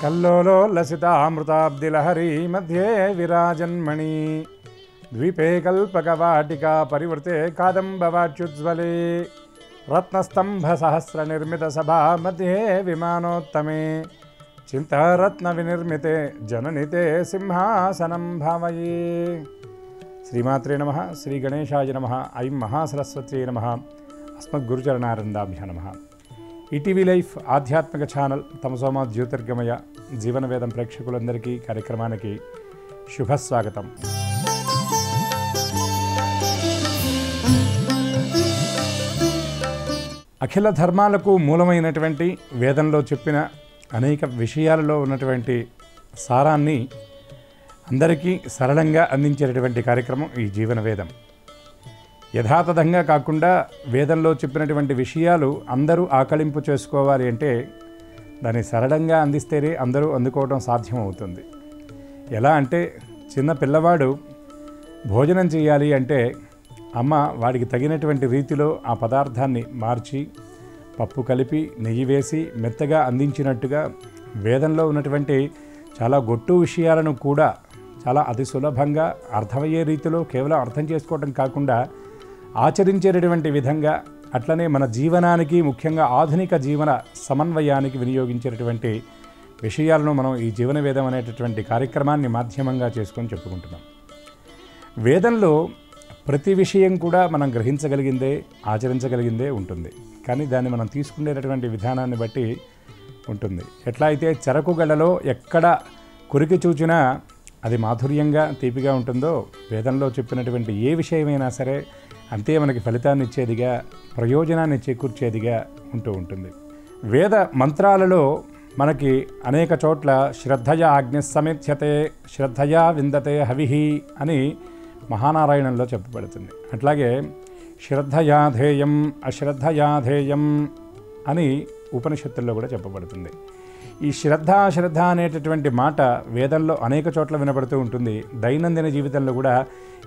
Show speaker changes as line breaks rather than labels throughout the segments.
కల్లోలో లసితామృతాబ్దిలహరీ మధ్యే విరాజన్మణి ద్వీపే కల్పకవాటికా పరివృతే కాదంబవాచ్యుజ్వలే రత్నస్తంభ సహస్ర నిర్మిత సభా మధ్యే విమానోత్తమే చింతారత్న వినిర్మితే జననితే సింహాసనం భావయే. శ్రీమాత్రే నమః. శ్రీ గణేశాయ నమః. ఐం మహాసరస్వత్యై నమః. అస్మద్గురుచరణారందాభ్య నమః. ఈటీవీ లైఫ్ ఆధ్యాత్మిక ఛానల్ తమసోమ జ్యోతిర్గమయ జీవన వేదం ప్రేక్షకులందరికీ కార్యక్రమానికి శుభస్వాగతం. అఖిల ధర్మాలకు మూలమైనటువంటి వేదంలో చెప్పిన అనేక విషయాలలో ఉన్నటువంటి సారాన్ని అందరికీ సరళంగా అందించేటటువంటి కార్యక్రమం ఈ జీవన వేదం. యథాతథంగా కాకుండా వేదంలో చెప్పినటువంటి విషయాలు అందరూ ఆకళింపు చేసుకోవాలి అంటే దాన్ని సరళంగా అందిస్తేనే అందరూ అందుకోవడం సాధ్యమవుతుంది. ఎలా అంటే చిన్న పిల్లవాడు భోజనం చేయాలి అంటే అమ్మ వాడికి తగినటువంటి రీతిలో ఆ పదార్థాన్ని మార్చి పప్పు కలిపి నెయ్యి వేసి మెత్తగా అందించినట్టుగా వేదంలో ఉన్నటువంటి చాలా గొట్టు విషయాలను కూడా చాలా అతి సులభంగా అర్థమయ్యే రీతిలో కేవలం అర్థం చేసుకోవడం కాకుండా ఆచరించేటటువంటి విధంగా అట్లనే మన జీవనానికి ముఖ్యంగా ఆధునిక జీవన సమన్వయానికి వినియోగించేటటువంటి విషయాలను మనం ఈ జీవన వేదం అనేటటువంటి కార్యక్రమాన్ని మాధ్యమంగా చేసుకొని చెప్పుకుంటున్నాం. వేదంలో ప్రతి విషయం కూడా మనం గ్రహించగలిగిందే ఆచరించగలిగిందే ఉంటుంది. కానీ దాన్ని మనం తీసుకునేటటువంటి విధానాన్ని బట్టి ఉంటుంది. ఎట్లా అయితే చెరకు గడలో ఎక్కడ కురికి చూచినా అది మాధుర్యంగా తీపిగా ఉంటుందో వేదంలో చెప్పినటువంటి ఏ విషయమైనా సరే అంతే మనకి ఫలితాన్ని ఇచ్చేదిగా ప్రయోజనాన్ని చేకూర్చేదిగా ఉంటూ ఉంటుంది. వేద మంత్రాలలో మనకి అనేక చోట్ల శ్రద్ధయా అగ్ని సమిధ్యతే శ్రద్ధయా విందతే హవిహి అని మహానారాయణంలో చెప్పబడుతుంది. అట్లాగే శ్రద్ధయాధేయం అశ్రద్ధయాధేయం అని ఉపనిషత్తుల్లో కూడా చెప్పబడుతుంది. ఈ శ్రద్ధ అనేటటువంటి మాట వేదంలో అనేక చోట్ల వినపడుతూ ఉంటుంది. దైనందిన జీవితంలో కూడా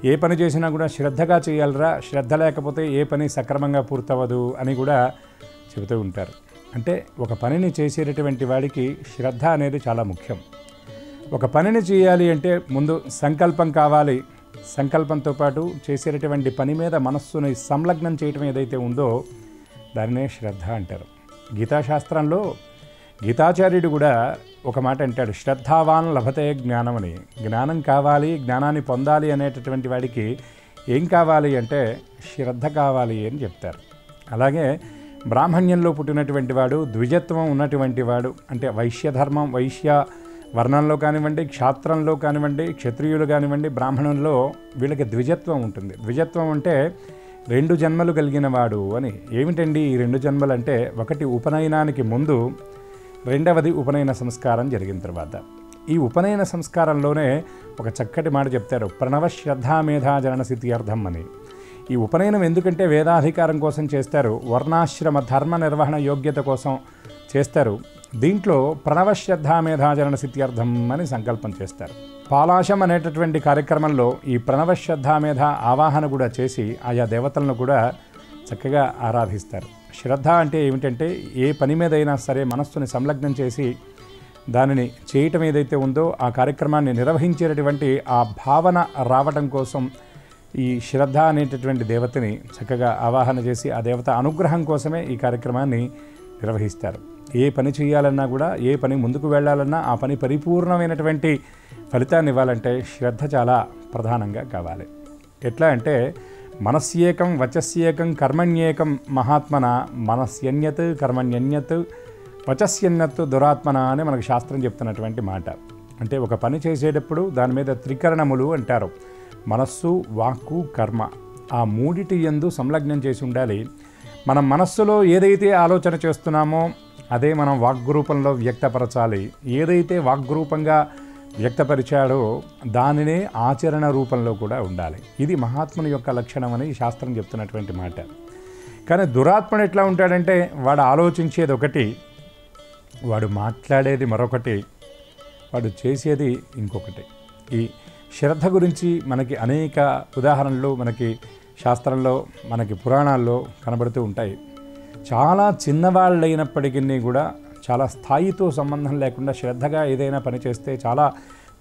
ఏ పని చేసినా కూడా శ్రద్ధగా చేయాలరా, శ్రద్ధ లేకపోతే ఏ పని సక్రమంగా పూర్తవదు అని కూడా చెబుతూ ఉంటారు. అంటే ఒక పనిని చేసేటటువంటి వాడికి శ్రద్ధ అనేది చాలా ముఖ్యం. ఒక పనిని చేయాలి అంటే ముందు సంకల్పం కావాలి. సంకల్పంతో పాటు చేసేటటువంటి పని మీద మనస్సుని సంలగ్నం చేయటం ఏదైతే ఉందో దానినే శ్రద్ధ అంటారు. గీతాశాస్త్రంలో గీతాచార్యుడు కూడా ఒక మాట అంటాడు, శ్రద్ధావాన్ లభతే జ్ఞానం అని. జ్ఞానం కావాలి, జ్ఞానాన్ని పొందాలి అనేటటువంటి వాడికి ఏం కావాలి అంటే శ్రద్ధ కావాలి అని చెప్తారు. అలాగే బ్రాహ్మణ్యంలో పుట్టినటువంటి వాడు ద్విజత్వం ఉన్నటువంటి వాడు అంటే వైశ్యధర్మం వైశ్య వర్ణంలో కానివ్వండి, క్షాత్రంలో కానివ్వండి, క్షత్రియులు కానివ్వండి, బ్రాహ్మణంలో వీళ్ళకి ద్విజత్వం ఉంటుంది. ద్విజత్వం అంటే 2 జన్మలు కలిగిన వాడు అని. ఏమిటండి ఈ 2 జన్మలు అంటే, ఒకటి ఉపనయనానికి ముందు, రెండవది ఉపనయన సంస్కారం జరిగిన తర్వాత. ఈ ఉపనయన సంస్కారంలోనే ఒక చక్కటి మాట చెప్తారు, ప్రణవ శ్రద్ధామేధా జనన సిద్ధ్యర్థం అని. ఈ ఉపనయనం ఎందుకంటే వేదాధికారం కోసం చేస్తారు, వర్ణాశ్రమ ధర్మ నిర్వహణ యోగ్యత కోసం చేస్తారు. దీంట్లో ప్రణవ శ్రద్ధామేధాజనన సిద్ధ్యర్థం అని సంకల్పం చేస్తారు. పాలాశం అనేటటువంటి కార్యక్రమంలో ఈ ప్రణవ శ్రద్ధామేధ ఆవాహన కూడా చేసి ఆయా దేవతలను కూడా చక్కగా ఆరాధిస్తారు. శ్రద్ధ అంటే ఏమిటంటే ఏ పని మీదైనా సరే మనస్సుని సంలగ్నం చేసి దానిని చేయటం ఏదైతే ఉందో ఆ కార్యక్రమాన్ని నిర్వహించేటటువంటి ఆ భావన రావటం కోసం ఈ శ్రద్ధ అనేటటువంటి దేవతని చక్కగా ఆవాహన చేసి ఆ దేవత అనుగ్రహం కోసమే ఈ కార్యక్రమాన్ని నిర్వహిస్తారు. ఏ పని చేయాలన్నా కూడా, ఏ పని ముందుకు వెళ్ళాలన్నా ఆ పని పరిపూర్ణమైనటువంటి ఫలితాన్ని ఇవ్వాలంటే శ్రద్ధ చాలా ప్రధానంగా కావాలి. ఎట్లా అంటే మనస్యేకం వచస్యేకం కర్మణ్యేకం మహాత్మన మనస్యన్యత్ కర్మణ్యన్యత్ వచస్యన్యత్ దురాత్మన అని మనకు శాస్త్రం చెప్తున్నటువంటి మాట. అంటే ఒక పని చేసేటప్పుడు దాని మీద త్రికరణములు అంటారు, మనస్సు వాక్కు కర్మ. ఆ మూడిటి యందు సంలగ్నం చేసి ఉండాలి. మనం మనస్సులో ఏదైతే ఆలోచన చేస్తున్నామో అదే మనం వాగ్రూపంలో వ్యక్తపరచాలి. ఏదైతే వాగ్రూపంగా వ్యక్తపరిచాడో దానినే ఆచరణ రూపంలో కూడా ఉండాలి. ఇది మహాత్ముని యొక్క లక్షణం అని శాస్త్రం చెప్తున్నటువంటి మాట. కానీ దురాత్ముడు ఎట్లా ఉంటాడంటే వాడు ఆలోచించేది ఒకటి, వాడు మాట్లాడేది మరొకటి, వాడు చేసేది ఇంకొకటి. ఈ శ్రద్ధ గురించి మనకి అనేక ఉదాహరణలు మనకి శాస్త్రంలో మనకి పురాణాల్లో కనబడుతూ ఉంటాయి. చాలా చిన్నవాళ్ళైనప్పటికీ కూడా చాలా స్థాయితో సంబంధం లేకుండా శ్రద్ధగా ఏదైనా పని చేస్తే చాలా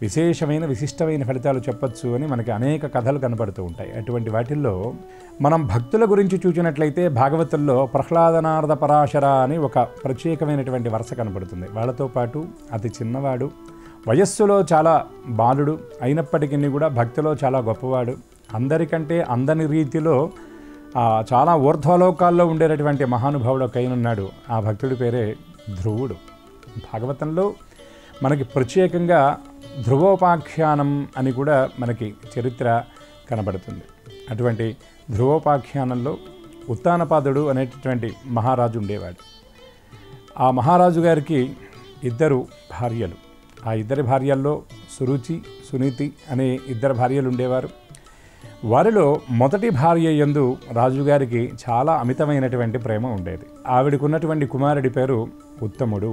విశేషమైన విశిష్టమైన ఫలితాలు చెప్పచ్చు అని మనకి అనేక కథలు కనపడుతూ ఉంటాయి. అటువంటి వాటిల్లో మనం భక్తుల గురించి చూసినట్లయితే భాగవతంలో ప్రహ్లాదనారద పరాశర అని ఒక ప్రత్యేకమైనటువంటి వరుస కనపడుతుంది. వాళ్ళతో పాటు అతి చిన్నవాడు, వయస్సులో చాలా బాలుడు, అయినప్పటికీ కూడా భక్తిలో చాలా గొప్పవాడు, అందరికంటే అందని రీతిలో చాలా ఊర్ధ్వలోకాల్లో ఉండేటటువంటి మహానుభావుడు ఒక ఉన్నాడు. ఆ భక్తుడి పేరే ధ్రువుడు. భాగవతంలో మనకి ప్రత్యేకంగా ధ్రువోపాఖ్యానం అని కూడా మనకి చరిత్ర కనబడుతుంది. అటువంటి ధ్రువోపాఖ్యానంలో ఉత్తానపాదుడు అనేటటువంటి మహారాజు ఉండేవాడు. ఆ మహారాజు గారికి 2 భార్యలు. ఆ 2 భార్యల్లో సురుచి, సునీతి అనే 2 భార్యలు ఉండేవారు. వారిలో మొదటి భార్య యందు రాజుగారికి చాలా అమితమైనటువంటి ప్రేమ ఉండేది. ఆవిడకు ఉన్నటువంటి కుమారుడి పేరు ఉత్తముడు.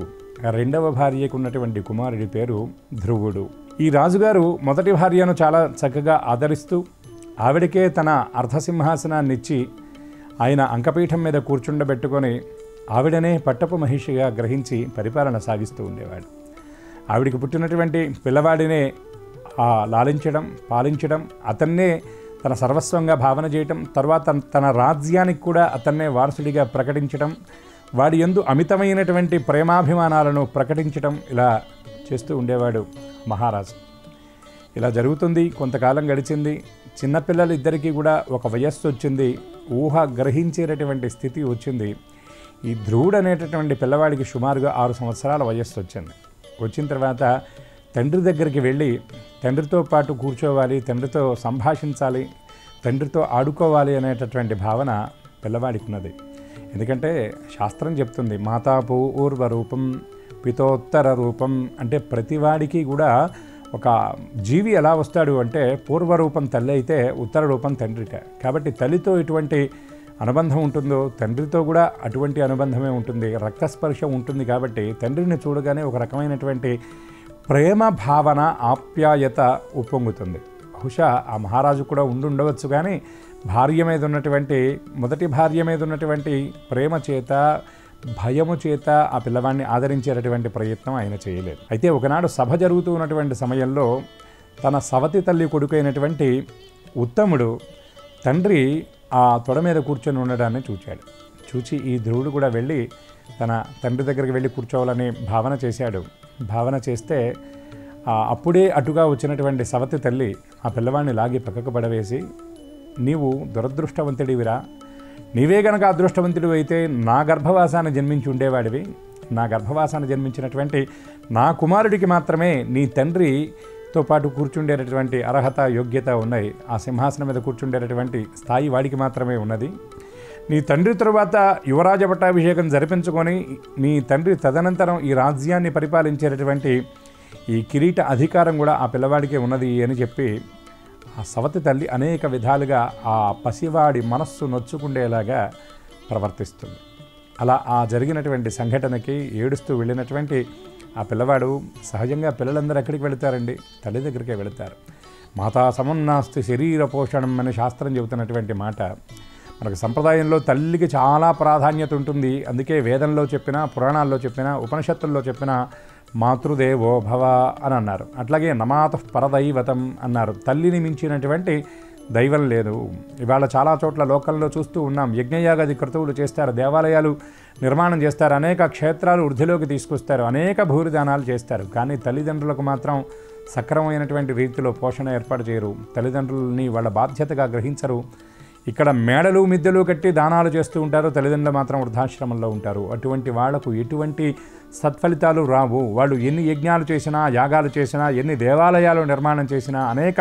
రెండవ భార్యకు ఉన్నటువంటి కుమారుడి పేరు ధ్రువుడు. ఈ రాజుగారు మొదటి భార్యను చాలా చక్కగా ఆదరిస్తూ ఆవిడకే తన అర్ధసింహాసనాన్ని ఇచ్చి ఆయన అంకపీఠం మీద కూర్చుండబెట్టుకొని ఆవిడనే పట్టపు మహిషిగా గ్రహించి పరిపాలన సాగిస్తూ ఉండేవాడు. ఆవిడికి పుట్టినటువంటి పిల్లవాడినే లాలించడం, పాలించడం, అతన్నే తన సర్వస్వంగా భావన చేయటం, తర్వాత తన రాజ్యానికి కూడా అతన్నే వారసుడిగా ప్రకటించడం, వాడి యందు అమితమైనటువంటి ప్రేమాభిమానాలను ప్రకటించడం, ఇలా చేస్తూ ఉండేవాడు మహారాజు. ఇలా జరుగుతుంది. కొంతకాలం గడిచింది. చిన్నపిల్లలు ఇద్దరికీ కూడా ఒక వయస్సు వచ్చింది. ఊహ గ్రహించేటటువంటి స్థితి వచ్చింది. ఈ ధ్రువుడు అనేటటువంటి పిల్లవాడికి సుమారుగా 6 సంవత్సరాల వయస్సు వచ్చింది. వచ్చిన తర్వాత తండ్రి దగ్గరికి వెళ్ళి తండ్రితో పాటు కూర్చోవాలి, తండ్రితో సంభాషించాలి, తండ్రితో ఆడుకోవాలి అనేటటువంటి భావన పిల్లవాడికి ఉన్నది. ఎందుకంటే శాస్త్రం చెప్తుంది, మాతా పూర్వ రూపం పితోత్తర రూపం. అంటే ప్రతివాడికి కూడా ఒక జీవి ఎలా వస్తాడు అంటే పూర్వరూపం తల్లి అయితే ఉత్తర రూపం తండ్రిట. కాబట్టి తల్లితో ఎటువంటి అనుబంధం ఉంటుందో తండ్రితో కూడా అటువంటి అనుబంధమే ఉంటుంది, రక్తస్పర్శ ఉంటుంది. కాబట్టి తండ్రిని చూడగానే ఒక రకమైనటువంటి ప్రేమ భావన, ఆప్యాయత ఉప్పొంగుతుంది. బహుశా ఆ మహారాజు కూడా ఉండవచ్చు, కానీ భార్య మీద ఉన్నటువంటి మొదటి భార్య మీద ఉన్నటువంటి ప్రేమ చేత, భయము చేత ఆ పిల్లవాడిని ఆదరించేటటువంటి ప్రయత్నం ఆయన చేయలేదు. అయితే ఒకనాడు సభ జరుగుతూ ఉన్నటువంటి సమయంలో తన సవతి తల్లి కొడుకైనటువంటి ఉత్తముడు తండ్రి ఆ తొడ మీద కూర్చొని ఉండడాన్ని చూచాడు. చూచి ఈ ధ్రువుడు కూడా వెళ్ళి తన తండ్రి దగ్గరికి వెళ్ళి కూర్చోవాలని భావన చేశాడు. భావన చేస్తే అప్పుడే అటుగా వచ్చినటువంటి సవతి తల్లి ఆ పిల్లవాడిని లాగి పక్కకు పడవేసి, నీవు దురదృష్టవంతుడివిరా, నీవే గనక అదృష్టవంతుడు అయితే నా గర్భవాసాన్ని జన్మించి ఉండేవాడివి. నా గర్భవాసాన్ని జన్మించినటువంటి నా కుమారుడికి మాత్రమే నీ తండ్రితో పాటు కూర్చుండేటటువంటి అర్హత, యోగ్యత ఉన్నాయి. ఆ సింహాసనం మీద కూర్చుండేటటువంటి స్థాయి వాడికి మాత్రమే ఉన్నది. నీ తండ్రి తరువాత యువరాజ పట్టాభిషేకం జరిపించుకొని నీ తండ్రి తదనంతరం ఈ రాజ్యాన్ని పరిపాలించేటటువంటి ఈ కిరీట అధికారం కూడా ఆ పిల్లవాడికే ఉన్నది అని చెప్పి ఆ సవతి తల్లి అనేక విధాలుగా ఆ పసివాడి మనస్సు నొచ్చుకుండేలాగా ప్రవర్తిస్తుంది. అలా ఆ జరిగినటువంటి సంఘటనకి ఏడుస్తూ వెళ్ళినటువంటి ఆ పిల్లవాడు, సహజంగా పిల్లలందరూ ఎక్కడికి వెళతారండి? తల్లి దగ్గరికే వెళతారు. మాతా సమున్నాస్తి శరీర పోషణం అనే శాస్త్రం చెబుతున్నటువంటి మాట. మనకు సంప్రదాయంలో తల్లికి చాలా ప్రాధాన్యత ఉంటుంది. అందుకే వేదంలో చెప్పినా, పురాణాల్లో చెప్పినా, ఉపనిషత్తుల్లో చెప్పినా మాతృదేవో భవ అని అన్నారు. అట్లాగే నమాతః పరదైవతం అన్నారు. తల్లిని మించినటువంటి దైవం లేదు. ఇవాళ చాలా చోట్ల లోకల్లో చూస్తూ ఉన్నాం. యజ్ఞయాగాది క్రతువులు చేస్తారు, దేవాలయాలు నిర్మాణం చేస్తారు, అనేక క్షేత్రాలు వృద్ధిలోకి తీసుకొస్తారు, అనేక భూరిదానాలు చేస్తారు. కానీ తల్లిదండ్రులకు మాత్రం సక్రమమైనటువంటి రీతిలో పోషణ ఏర్పాటు చేయరు. తల్లిదండ్రులని వాళ్ళ బాధ్యతగా గ్రహించరు. ఇక్కడ మేడలు మిద్దెలు కట్టి దానాలు చేస్తూ ఉంటారు, తల్లిదండ్రులు మాత్రం వృద్ధాశ్రమంలో ఉంటారు. అటువంటి వాళ్లకు ఎటువంటి సత్ఫలితాలు రావు. వాళ్ళు ఎన్ని యజ్ఞాలు చేసినా, యాగాలు చేసినా, ఎన్ని దేవాలయాలు నిర్మాణం చేసినా, అనేక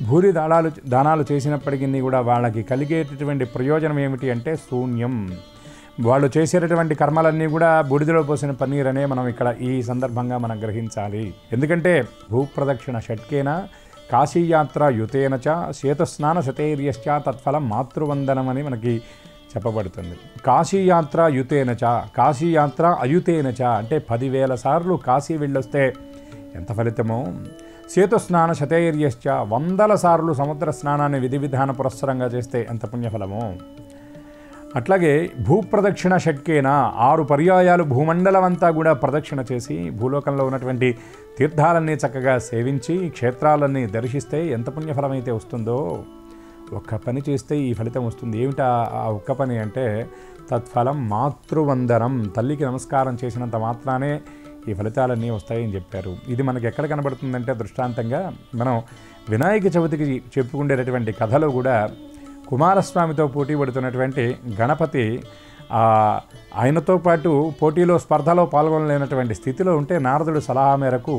భూరి దానాలు చేసినప్పటికీ కూడా వాళ్ళకి కలిగేటటువంటి ప్రయోజనం ఏమిటి అంటే శూన్యం. వాళ్ళు చేసేటటువంటి కర్మలన్నీ కూడా బూడిదలో పోసిన పన్నీర్ అనే మనం ఇక్కడ ఈ సందర్భంగా మనం గ్రహించాలి. ఎందుకంటే భూప్రదక్షిణ షట్కేన కాశీయాత్ర యుతేన చ శేతస్నాన శతైర్యశ్చ తత్ఫలం మాతృవందనం అని మనకి చెప్పబడుతుంది. కాశీయాత్ర యుతేన చ, కాశీయాత్ర అయుతేన చ అంటే 10,000 సార్లు కాశీ వెళ్ళొస్తే ఎంత ఫలితమో, శేతుస్నాన శతైర్యశ్చ 100 సార్లు సముద్ర స్నానాన్ని విధి విధాన పురస్సరంగా చేస్తే ఎంత పుణ్యఫలమో. అట్లాగే భూప్రదక్షిణ షట్కేన 6 పర్యాయాలు భూమండలం అంతా కూడా ప్రదక్షిణ చేసి భూలోకంలో ఉన్నటువంటి తీర్థాలన్నీ చక్కగా సేవించి క్షేత్రాలన్నీ దర్శిస్తే ఎంత పుణ్యఫలమైతే వస్తుందో, ఒక్క పని చేస్తే ఈ ఫలితం వస్తుంది. ఏమిటా ఆ ఒక్క పని అంటే తత్ఫలం మాతృవందనం, తల్లికి నమస్కారం చేసినంత మాత్రానే ఈ ఫలితాలన్నీ వస్తాయని చెప్పారు. ఇది మనకి ఎక్కడ కనబడుతుందంటే దృష్టాంతంగా మనం వినాయక చవితికి చెప్పుకునేటటువంటి కథలో కూడా కుమారస్వామితో పోటీ పడుతున్నటువంటి గణపతి ఆయనతో పాటు పోటీలో స్పర్ధలో పాల్గొనలేనటువంటి స్థితిలో ఉంటే నారదుడు సలహా మేరకు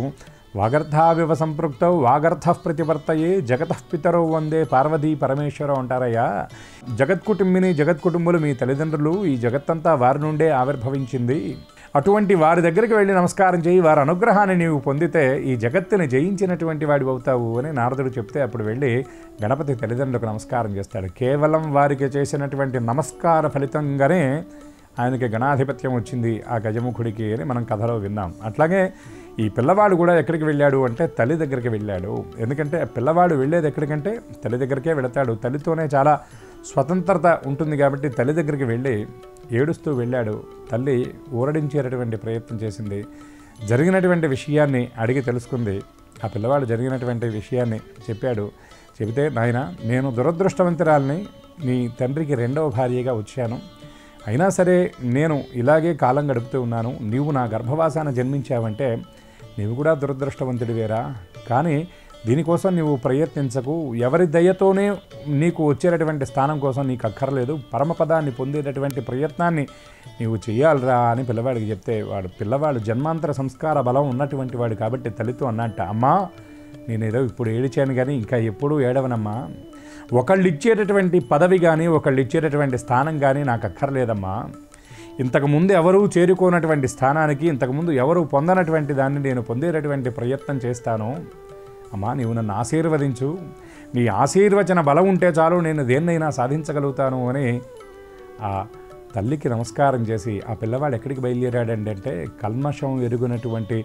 వాగర్థావివ సంపృక్తౌ వాగర్థ ప్రతివర్తయే జగతః పితరౌ వందే పార్వతీ పరమేశ్వరం అంటారయ్యా. జగత్కుటుంబిని జగత్కుటుంబులు మీ తల్లిదండ్రులు, ఈ జగత్తంతా వారి నుండే ఆవిర్భవించింది. అటువంటి వారి దగ్గరికి వెళ్ళి నమస్కారం చేయి, వారి అనుగ్రహాన్ని నీవు పొందితే ఈ జగత్తుని జయించినటువంటి వాడి అవుతావు అని నారదుడు చెప్తే అప్పుడు వెళ్ళి గణపతి తల్లిదండ్రులకు నమస్కారం చేస్తాడు. కేవలం వారికి చేసినటువంటి నమస్కార ఫలితంగానే ఆయనకి గణాధిపత్యం వచ్చింది ఆ గజముఖుడికి అని మనం కథలో విన్నాం. అట్లాగే ఈ పిల్లవాడు కూడా ఎక్కడికి వెళ్ళాడు అంటే తల్లి దగ్గరికి వెళ్ళాడు. ఎందుకంటే పిల్లవాడు వెళ్ళేది ఎక్కడికంటే తల్లి దగ్గరికే వెళతాడు. తల్లితోనే చాలా స్వతంత్రత ఉంటుంది కాబట్టి తల్లి దగ్గరికి వెళ్ళి ఏడుస్తూ వెళ్ళాడు. తల్లి ఊరడించేటటువంటి ప్రయత్నం చేసింది. జరిగినటువంటి విషయాన్ని అడిగి తెలుసుకుంది. ఆ పిల్లవాడు జరిగినటువంటి విషయాన్ని చెప్పాడు. చెబితే నాయన, నేను దురదృష్టవంతురాల్ని, నీ తండ్రికి 2వ భార్యగా వచ్చాను. అయినా సరే నేను ఇలాగే కాలం గడుపుతూ ఉన్నాను. నీవు నా గర్భవాసాన జన్మించావంటే నీవు కూడా దురదృష్టవంతుడివేరా, కానీ దీనికోసం నీవు ప్రయత్నించకు. ఎవరి దయతోనే నీకు వచ్చేటటువంటి స్థానం కోసం నీకు అక్కర్లేదు. పరమపదాన్ని పొందేటటువంటి ప్రయత్నాన్ని నీవు చెయ్యాలిరా అని పిల్లవాడికి చెప్తే పిల్లవాడు జన్మాంతర సంస్కార బలం ఉన్నటువంటి వాడు కాబట్టి తల్లితో అన్నట్ట, అమ్మా నేనేదో ఇప్పుడు ఏడిచాను కానీ ఇంకా ఎప్పుడూ ఏడవనమ్మా. ఒకళ్ళు ఇచ్చేటటువంటి పదవి కానీ ఒకళ్ళు ఇచ్చేటటువంటి స్థానం కానీ నాకు అక్కర్లేదమ్మా. ఇంతకుముందు ఎవరూ చేరుకోనటువంటి స్థానానికి, ఇంతకుముందు ఎవరు పొందనటువంటి దాన్ని నేను పొందేటటువంటి ప్రయత్నం చేస్తాను. అమ్మా నీవు నన్ను ఆశీర్వదించు, నీ ఆశీర్వచన బలం ఉంటే చాలు, నేను దేన్నైనా సాధించగలుగుతాను అని ఆ తల్లికి నమస్కారం చేసి ఆ పిల్లవాడు ఎక్కడికి బయలుదేరాడంటే కల్మషం ఎరుగునటువంటి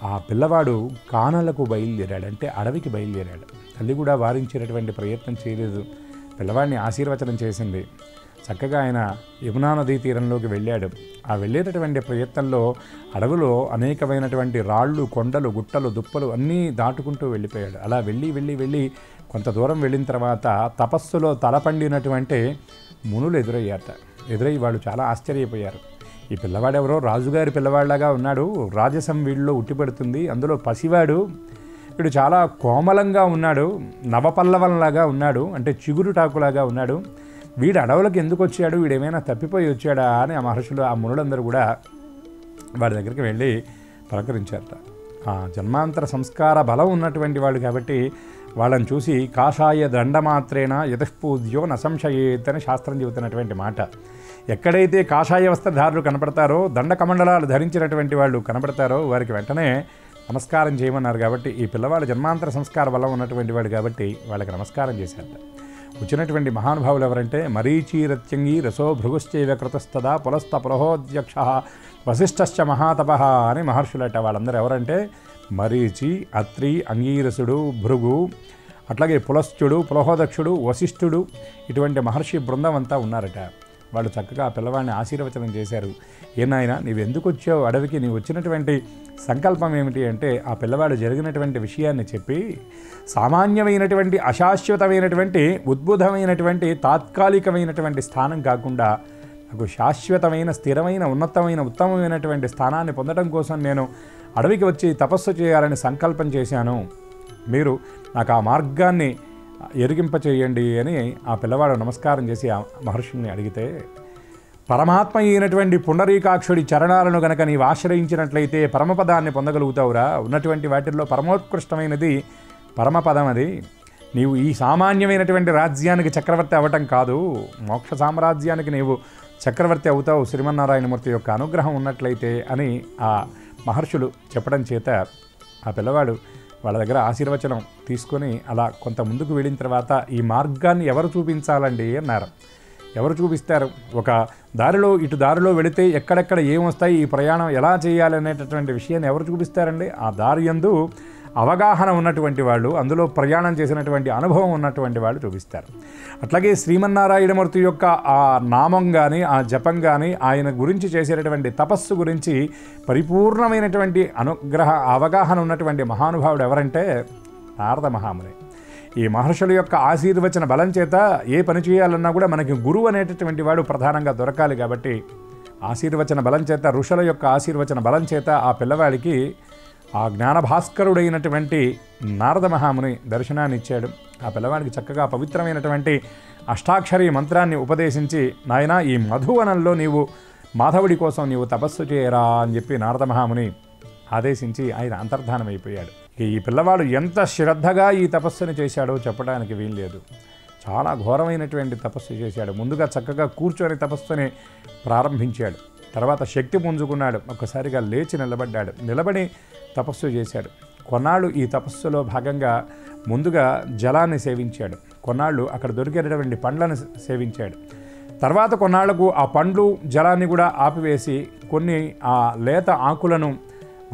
ఆ పిల్లవాడు కానలకు బయలుదేరాడు, అంటే అడవికి బయలుదేరాడు. తల్లి కూడా వారించేటటువంటి ప్రయత్నం చేయలేదు. పిల్లవాడిని ఆశీర్వచనం చేసింది. చక్కగా ఆయన యమునా నదీ తీరంలోకి వెళ్ళాడు. ఆ వెళ్ళేటటువంటి ప్రయత్నంలో అడవిలో అనేకమైనటువంటి రాళ్ళు, కొండలు, గుట్టలు, దుప్పలు అన్నీ దాటుకుంటూ వెళ్ళిపోయాడు. అలా వెళ్ళి కొంత దూరం వెళ్ళిన తర్వాత తపస్సులో తలపండినటువంటి మునులు ఎదురయ్యి వాళ్ళు చాలా ఆశ్చర్యపోయారు. ఈ పిల్లవాడెవరో రాజుగారి పిల్లవాడిలాగా ఉన్నాడు, రాజసం వీళ్ళలో ఉట్టిపడుతుంది, అందులో పసివాడు, వీడు చాలా కోమలంగా ఉన్నాడు, నవపల్లవంలాగా ఉన్నాడు, అంటే చిగురుటాకులాగా ఉన్నాడు, వీడు అడవులకు ఎందుకు వచ్చాడు, వీడేమైనా తప్పిపోయి వచ్చాడా అని ఆ మహర్షులు, ఆ మునులందరూ కూడా వాడి దగ్గరికి వెళ్ళి పలకరించారట. ఆ జన్మాంతర సంస్కార బలం ఉన్నటువంటి వాడు కాబట్టి వాళ్ళని చూసి కాషాయ దండమాత్రేణ యతఃపూజ్యో నసంశయేత్ అని శాస్త్రం చెబుతున్నటువంటి మాట. ఎక్కడైతే కాషాయ వస్త్రధారులు కనపడతారో, దండకమండలాలు ధరించినటువంటి వాళ్ళు కనపడతారో వారికి వెంటనే నమస్కారం చేయమన్నారు. కాబట్టి ఈ పిల్లవాడు జన్మాంతర సంస్కార బలం ఉన్నటువంటి వాడు కాబట్టి వాళ్ళకి నమస్కారం చేశారట. వచ్చినటువంటి మహానుభావులు ఎవరంటే మరీచీరత్యంగి రసో భృగుశ్చైవ కృతస్తదా పులస్త పులహోధ్యక్ష వశిష్ఠశ్చ మహాతపః అని మహర్షులట. వాళ్ళందరూ ఎవరంటే మరీచి, అత్రి, అంగీరసుడు, భృగు, అట్లాగే పులశ్చుడు, పులహోదక్షుడు, వశిష్ఠుడు, ఇటువంటి మహర్షి బృందం అంతా ఉన్నారట. వాళ్ళు చక్కగా ఆ పిల్లవాడిని ఆశీర్వచనం చేశారు. ఏనాయనా నీవు ఎందుకు వచ్చావు అడవికి, నీవు వచ్చినటువంటి సంకల్పం ఏమిటి అంటే ఆ పిల్లవాడు జరిగినటువంటి విషయాన్ని చెప్పి, సామాన్యమైనటువంటి అశాశ్వతమైనటువంటి ఉద్భుతమైనటువంటి తాత్కాలికమైనటువంటి స్థానం కాకుండా నాకు శాశ్వతమైన స్థిరమైన ఉన్నతమైన ఉత్తమమైనటువంటి స్థానాన్ని పొందడం కోసం నేను అడవికి వచ్చి తపస్సు చేయాలని సంకల్పం చేశాను, మీరు నాకు ఆ మార్గాన్ని ఎరిగింపచేయండి అని ఆ పిల్లవాడు నమస్కారం చేసి ఆ మహర్షుల్ని అడిగితే, పరమాత్మ అయినటువంటి పుండరీకాక్షుడి చరణాలను గనక నీవు ఆశ్రయించినట్లయితే పరమపదాన్ని పొందగలుగుతావురా. ఉన్నటువంటి వాటిల్లో పరమోత్కృష్టమైనది పరమపదం. అది నీవు ఈ సామాన్యమైనటువంటి రాజ్యానికి చక్రవర్తి అవ్వటం కాదు, మోక్ష సామ్రాజ్యానికి నీవు చక్రవర్తి అవుతావు శ్రీమన్నారాయణమూర్తి యొక్క అనుగ్రహం ఉన్నట్లయితే అని ఆ మహర్షులు చెప్పడం చేత ఆ పిల్లవాడు వాళ్ళ దగ్గర ఆశీర్వచనం తీసుకొని అలా కొంత ముందుకు వెళ్ళిన తర్వాత ఈ మార్గాన్ని ఎవరు చూపించాలండి అన్నారు. ఎవరు చూపిస్తారు? ఒక దారిలో ఇటు దారిలో వెళితే ఎక్కడెక్కడ ఏమొస్తాయి, ఈ ప్రయాణం ఎలా చేయాలి అనేటటువంటి విషయాన్ని ఎవరు చూపిస్తారండి? ఆ దారి యందు అవగాహన ఉన్నటువంటి వాళ్ళు, అందులో ప్రయాణం చేసినటువంటి అనుభవం ఉన్నటువంటి వాళ్ళు చూపిస్తారు. అట్లాగే శ్రీమన్నారాయణమూర్తి యొక్క ఆ నామం కానీ, ఆ జపం కానీ, ఆయన గురించి చేసేటటువంటి తపస్సు గురించి పరిపూర్ణమైనటువంటి అవగాహన ఉన్నటువంటి మహానుభావుడు ఎవరంటే నారద మహాముని. ఈ మహర్షుల యొక్క ఆశీర్వచన బలం చేత ఏ పని చేయాలన్నా కూడా మనకి గురువు అనేటటువంటి వాడు ప్రధానంగా దొరకాలి. కాబట్టి ఆశీర్వచన బలం చేత, ఋషుల యొక్క ఆశీర్వచన బలం చేత ఆ పిల్లవాడికి ఆ జ్ఞానభాస్కరుడైనటువంటి నారద మహాముని దర్శనాన్ని ఇచ్చాడు. ఆ పిల్లవాడికి చక్కగా పవిత్రమైనటువంటి అష్టాక్షరి మంత్రాన్ని ఉపదేశించి, నాయనా ఈ మధువనంలో నీవు మాధవుడి కోసం నీవు తపస్సు చేయరా అని చెప్పి నారద మహాముని ఆదేశించి ఆయన అంతర్ధానమైపోయాడు. ఈ పిల్లవాడు ఎంత శ్రద్ధగా ఈ తపస్సుని చేశాడో చెప్పడానికి వీల్లేదు. చాలా ఘోరమైనటువంటి తపస్సు చేశాడు. ముందుగా చక్కగా కూర్చొని తపస్సుని ప్రారంభించాడు. తర్వాత శక్తి పుంజుకున్నాడు. ఒక్కసారిగా లేచి నిలబడ్డాడు. నిలబడి తపస్సు చేశాడు. కొన్నాళ్ళు ఈ తపస్సులో భాగంగా ముందుగా జలాన్ని సేవించాడు. కొన్నాళ్ళు అక్కడ దొరికేటటువంటి పండ్లను సేవించాడు. తర్వాత కొన్నాళ్లకు ఆ పండ్లు జలాన్ని కూడా ఆపివేసి కొన్ని ఆ లేత ఆకులను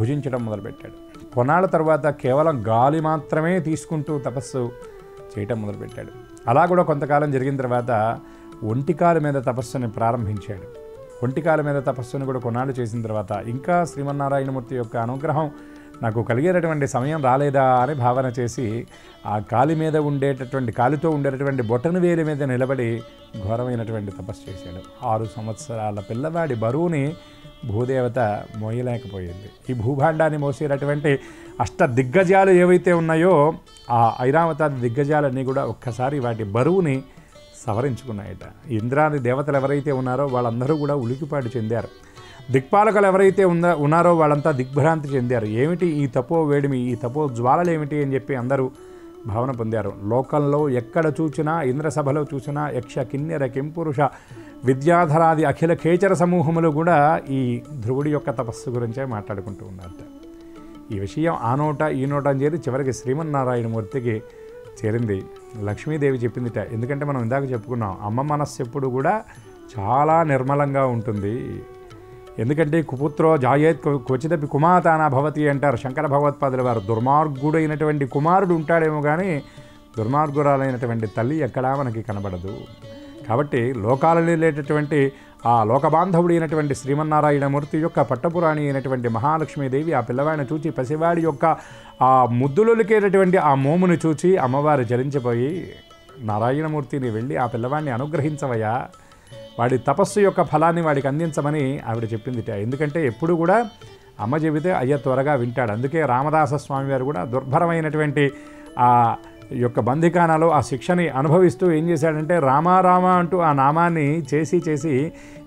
భుజించడం మొదలుపెట్టాడు. కొన్నాళ్ళ తర్వాత కేవలం గాలి మాత్రమే తీసుకుంటూ తపస్సు చేయటం మొదలుపెట్టాడు. అలా కూడా కొంతకాలం జరిగిన తర్వాత ఒంటికాల మీద తపస్సుని ప్రారంభించాడు. ఒంటికాల మీద తపస్సును కూడా కొన్నాళ్ళు చేసిన తర్వాత ఇంకా శ్రీమన్నారాయణమూర్తి యొక్క అనుగ్రహం నాకు కలిగేటటువంటి సమయం రాలేదా అని భావన చేసి ఆ కాలి మీద ఉండేటటువంటి కాలితో ఉండేటటువంటి బొటన వేలి మీద నిలబడి ఘోరమైనటువంటి తపస్సు చేశాడు. 6 సంవత్సరాల పిల్లవాడి బరువుని భూదేవత మోయలేకపోయింది. ఈ భూభాండాన్ని మోసేటటువంటి అష్ట దిగ్గజాలు ఏవైతే ఉన్నాయో ఆ ఐరావతాది దిగ్గజాలన్నీ కూడా ఒక్కసారి వాటి బరువుని సవరించుకున్నాయట. ఇంద్రాది దేవతలు ఎవరైతే ఉన్నారో వాళ్ళందరూ కూడా ఉలికిపాటు చెందారు. దిక్పాలకులు ఎవరైతే ఉన్నారో వాళ్ళంతా దిగ్భ్రాంతి చెందారు. ఏమిటి ఈ తపో వేడిమి, ఈ తపో జ్వాలలు ఏమిటి అని చెప్పి అందరూ భావన పొందారు. లోకంలో ఎక్కడ చూసినా, ఇంద్రసభలో చూసినా యక్ష కిన్నెర కింపురుష విద్యాధరాది అఖిల ఖేచర సమూహములు కూడా ఈ ధ్రువుడి యొక్క తపస్సు గురించే మాట్లాడుకుంటూ ఉన్నారట. ఈ విషయం ఆ నోట ఈ నోట అని చేరి చివరికి శ్రీమన్నారాయణమూర్తికి చేరింది. లక్ష్మీదేవి చెప్పిందిట. ఎందుకంటే మనం ఇందాక చెప్పుకున్నాం, అమ్మ మనస్సు ఎప్పుడు కూడా చాలా నిర్మలంగా ఉంటుంది. ఎందుకంటే కుపుత్రో జాయేత్ క్వచిదపి కుమాతానా భవతి అంటారు శంకర భగవత్పాదుల వారు. దుర్మార్గుడైనటువంటి కుమారుడు ఉంటాడేమో కానీ దుర్మార్గురాలైనటువంటి తల్లి ఎక్కడా మనకి కనబడదు. కాబట్టి లోకాలలో లేటటువంటి ఆ లోకబాంధవుడి అయినటువంటి శ్రీమన్నారాయణమూర్తి యొక్క పట్టపురాణి అయినటువంటి మహాలక్ష్మీదేవి ఆ పిల్లవాడిని చూచి పసివాడి యొక్క ఆ ముద్దులొలికేటటువంటి ఆ మోముని చూచి అమ్మవారు చరించిపోయి, నారాయణమూర్తిని వెళ్ళి ఆ పిల్లవాడిని అనుగ్రహించవయ్యా, వాడి తపస్సు యొక్క ఫలాన్ని వాడికి అందించమని ఆవిడ చెప్పిందిట. ఎందుకంటే ఎప్పుడు కూడా అమ్మ చెబితే అయ్య త్వరగా వింటాడు. అందుకే రామదాస స్వామి వారు కూడా దుర్భరమైనటువంటి ఆ యొక్క బందికానాలో ఆ శిక్షని అనుభవిస్తూ ఏం చేశాడంటే రామారామ అంటూ ఆ నామాన్ని చేసి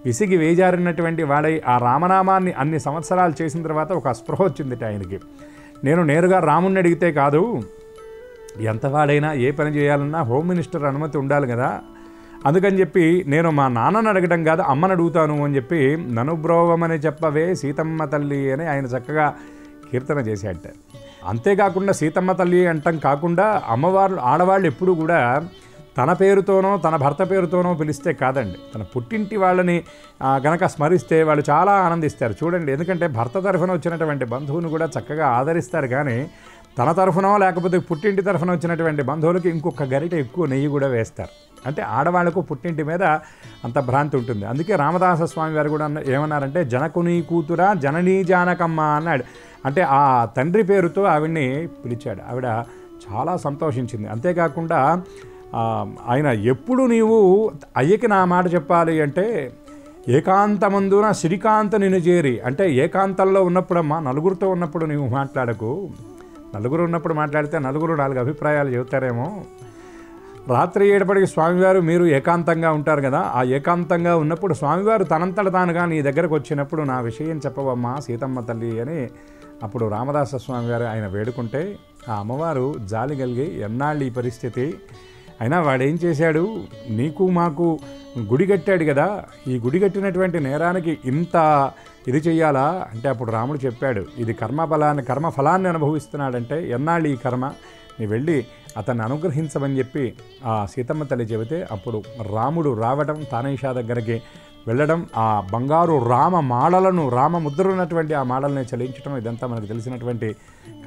విసిగి వేజారినటువంటి వాడై ఆ రామనామాన్ని అన్ని సంవత్సరాలు చేసిన తర్వాత ఒక స్పృహ వచ్చిందిట ఆయనకి. నేను నేరుగా రాముణ్ణి అడిగితే కాదు, ఎంతవాడైనా ఏ పని చేయాలన్నా హోమ్ మినిస్టర్ అనుమతి ఉండాలి కదా, అందుకని చెప్పి నేను మా నాన్నని అడగడం కాదు అమ్మని అడుగుతాను అని చెప్పి ననుబ్రోవమని చెప్పవే సీతమ్మ తల్లి అని ఆయన చక్కగా కీర్తన చేశాడట. అంతేకాకుండా సీతమ్మ తల్లి అంటాం కాకుండా అమ్మవారు ఆడవాళ్ళు ఎప్పుడు కూడా తన పేరుతోనో తన భర్త పేరుతోనో పిలిస్తే కాదండి, తన పుట్టింటి వాళ్ళని గనక స్మరిస్తే వాళ్ళు చాలా ఆనందిస్తారు. చూడండి, ఎందుకంటే భర్త తరఫున వచ్చినటువంటి బంధువుని కూడా చక్కగా ఆదరిస్తారు, కానీ తన తరఫునో లేకపోతే పుట్టింటి తరఫున వచ్చినటువంటి బంధువులకి ఇంకొక గరిట ఎక్కువ నెయ్యి కూడా వేస్తారు. అంటే ఆడవాళ్లకు పుట్టింటి మీద అంత భ్రాంతి ఉంటుంది. అందుకే రామదాస స్వామి వారు కూడా ఏమన్నారంటే జనకుని కూతురా జననీ జానకమ్మ అన్నాడు. అంటే ఆ తండ్రి పేరుతో ఆవిడ్ని పిలిచాడు. ఆవిడ చాలా సంతోషించింది. అంతేకాకుండా ఆయన ఎప్పుడు నీవు అయ్యకి నా మాట చెప్పాలి అంటే ఏకాంతమందున శ్రీకాంత నిన్ను చేరి, అంటే ఏకాంతంలో ఉన్నప్పుడమ్మా నలుగురితో ఉన్నప్పుడు నీవు మాట్లాడకు. నలుగురు ఉన్నప్పుడు మాట్లాడితే నలుగురు 4 అభిప్రాయాలు చెబుతారేమో. రాత్రి 7 స్వామివారు మీరు ఏకాంతంగా ఉంటారు కదా, ఆ ఏకాంతంగా ఉన్నప్పుడు స్వామివారు తనంతట తానుగా నీ దగ్గరకు వచ్చినప్పుడు నా విషయం చెప్పవమ్మా సీతమ్మ తల్లి అని అప్పుడు రామదాస స్వామివారు ఆయన వేడుకుంటే ఆ అమ్మవారు జాలి కలిగి ఎన్నాళ్ళు ఈ పరిస్థితి అయినా వాడేం చేశాడు, నీకు మాకు గుడి కట్టాడు కదా, ఈ గుడి కట్టినటువంటి నేరానికి ఇంత ఇది చెయ్యాలా అంటే అప్పుడు రాముడు చెప్పాడు, ఇది కర్మ ఫలాన్ని అనుభవిస్తున్నాడంటే ఎన్నాళ్ళు ఈ కర్మ, నీ వెళ్ళి అతన్ని అనుగ్రహించమని చెప్పి ఆ సీతమ్మ తల్లి చెబితే అప్పుడు రాముడు రావడం తానైషా దగ్గరికి వెళ్ళడం, ఆ బంగారు రామ ముద్ర ఉన్నటువంటి ఆ మాడల్ని చలించడం, ఇదంతా మనకు తెలిసినటువంటి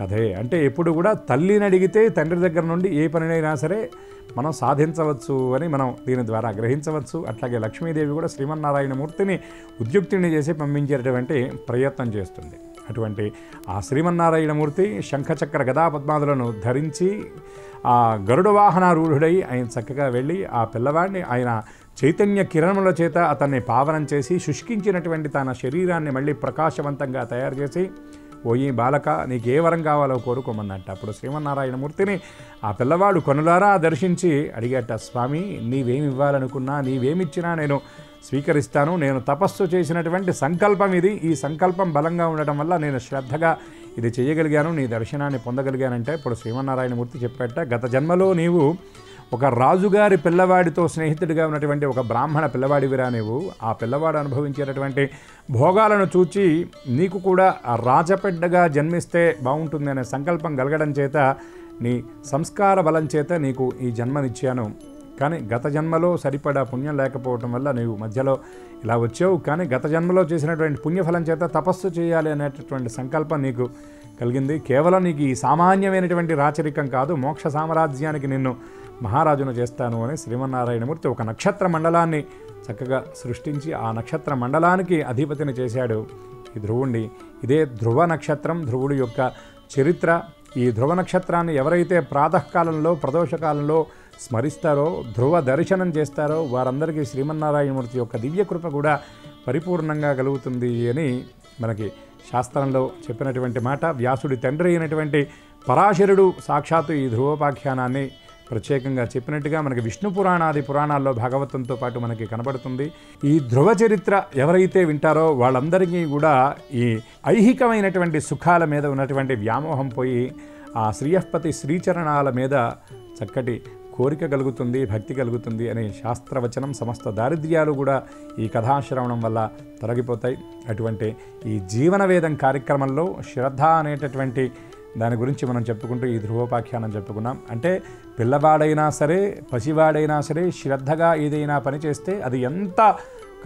కథే. అంటే ఎప్పుడు కూడా తల్లిని అడిగితే తండ్రి దగ్గర నుండి ఏ పనినైనా సరే మనం సాధించవచ్చు అని మనం దీని ద్వారా గ్రహించవచ్చు. అట్లాగే లక్ష్మీదేవి కూడా శ్రీమన్నారాయణమూర్తిని ఉద్యుక్తిని చేసి పంపించేటటువంటి ప్రయత్నం చేస్తుంది. అటువంటి ఆ శ్రీమన్నారాయణమూర్తి శంఖచక్ర గదా పద్మాదులను ధరించి ఆ గరుడ వాహనారూఢుడై ఆయన చక్కగా వెళ్ళి ఆ పిల్లవాడిని ఆయన చైతన్య కిరణముల చేత అతన్ని పావనం చేసి శుష్కించినటువంటి తన శరీరాన్ని మళ్ళీ ప్రకాశవంతంగా తయారు చేసి, ఓయి బాలక నీకు ఏ వరం కావాలో కోరుకోమన్నట్ట. అప్పుడు శ్రీమన్నారాయణమూర్తిని ఆ పిల్లవాడు కనులారా దర్శించి అడిగట, స్వామి నీవేమి ఇవ్వాలనుకున్నా, నీవేమిచ్చినా నేను స్వీకరిస్తాను. నేను తపస్సు చేసినటువంటి సంకల్పం ఇది. ఈ సంకల్పం బలంగా ఉండటం వల్ల నేను శ్రద్ధగా ఇది చేయగలిగాను, నీ దర్శనాన్ని పొందగలిగానంటే ఇప్పుడు శ్రీమన్నారాయణమూర్తి చెప్పేట, గత జన్మలో నీవు ఒక రాజుగారి పిల్లవాడితో స్నేహితుడిగా ఉన్నటువంటి ఒక బ్రాహ్మణ పిల్లవాడివిరా నీవు. ఆ పిల్లవాడు అనుభవించేటటువంటి భోగాలను చూచి నీకు కూడా ఆ రాజపెడ్డగా జన్మిస్తే బాగుంటుంది అనే సంకల్పం కలగడం చేత నీ సంస్కార బలం చేత నీకు ఈ జన్మనిచ్చాను. కానీ గత జన్మలో సరిపడా పుణ్యం లేకపోవటం వల్ల నీవు మధ్యలో ఇలా వచ్చావు. కానీ గత జన్మలో చేసినటువంటి పుణ్యఫలం చేత తపస్సు చేయాలి అనేటటువంటి సంకల్పం నీకు కలిగింది. కేవలం నీకు ఈ సామాన్యమైనటువంటి రాచరికం కాదు, మోక్ష సామ్రాజ్యానికి నిన్ను మహారాజును చేస్తాను అని శ్రీమన్నారాయణమూర్తి ఒక నక్షత్ర మండలాన్ని చక్కగా సృష్టించి ఆ నక్షత్ర మండలానికి అధిపతిని చేశాడు ఈ ధ్రువుణ్ణి. ఇదే ధ్రువ నక్షత్రం, ధ్రువుడి యొక్క చరిత్ర. ఈ ధ్రువ నక్షత్రాన్ని ఎవరైతే ప్రాతకాలంలో ప్రదోషకాలంలో స్మరిస్తారో, ధ్రువ దర్శనం చేస్తారో వారందరికీ శ్రీమన్నారాయణమూర్తి యొక్క దివ్యకృప కూడా పరిపూర్ణంగా కలుగుతుంది అని మనకి శాస్త్రంలో చెప్పినటువంటి మాట. వ్యాసుడి తండ్రి అయినటువంటి పరాశరుడు సాక్షాత్తు ఈ ధ్రువోపాఖ్యానాన్ని ప్రత్యేకంగా చెప్పినట్టుగా మనకి విష్ణు పురాణాది పురాణాల్లో భాగవతంతో పాటు మనకి కనబడుతుంది. ఈ ధ్రువ చరిత్ర ఎవరైతే వింటారో వాళ్ళందరికీ కూడా ఈ ఐహికమైనటువంటి సుఖాల మీద ఉన్నటువంటి వ్యామోహం పోయి ఆ శ్రీయఃపతి శ్రీచరణాల మీద చక్కటి కోరిక కలుగుతుంది, భక్తి కలుగుతుంది అనే శాస్త్రవచనం. సమస్త దారిద్ర్యాలు కూడా ఈ కథాశ్రవణం వల్ల తొలగిపోతాయి. అటువంటి ఈ జీవనవేదం కార్యక్రమంలో శ్రద్ధ అనేటటువంటి దాని గురించి మనం చెప్పుకుంటూ ఈ ధ్రువోపాఖ్యానం చెప్పుకున్నాం. అంటే పిల్లవాడైనా సరే పసివాడైనా సరే శ్రద్ధగా ఏదైనా పని చేస్తే అది ఎంత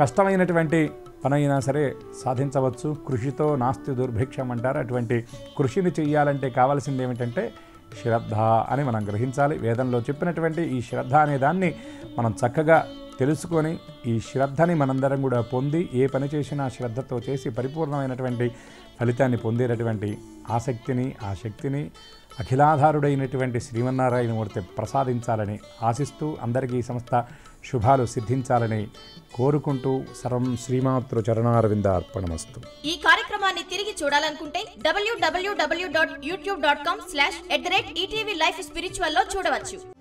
కష్టమైనటువంటి పనైనా సరే సాధించవచ్చు. కృషితో నాస్తి దుర్భిక్షం అంటారు. అటువంటి కృషిని చెయ్యాలంటే కావాల్సింది ఏమిటంటే శ్రద్ధ అని మనం గ్రహించాలి. వేదంలో చెప్పినటువంటి ఈ శ్రద్ధ అనే దాన్ని మనం చక్కగా తెలుసుకొని ఈ శ్రద్ధని మనందరం కూడా పొంది ఏ పని చేసినా శ్రద్ధతో చేసి పరిపూర్ణమైనటువంటి ఫలితాన్ని పొందేటటువంటి ఆసక్తిని ఆ శక్తిని అఖిలాధారుడైనటువంటి శ్రీమన్నారాయణమూర్తి ప్రసాదించాలని ఆశిస్తూ అందరికీ సమస్త శుభాలు సిద్ధించాలని కోరుకుంటూ సర్వం శ్రీమాతృ చరణారవిందార్పణమస్తు.
ఈ కార్యక్రమాన్ని తిరిగి చూడాలనుకుంటే www.youtube.com/ETV Life Spiritual లో చూడవచ్చు.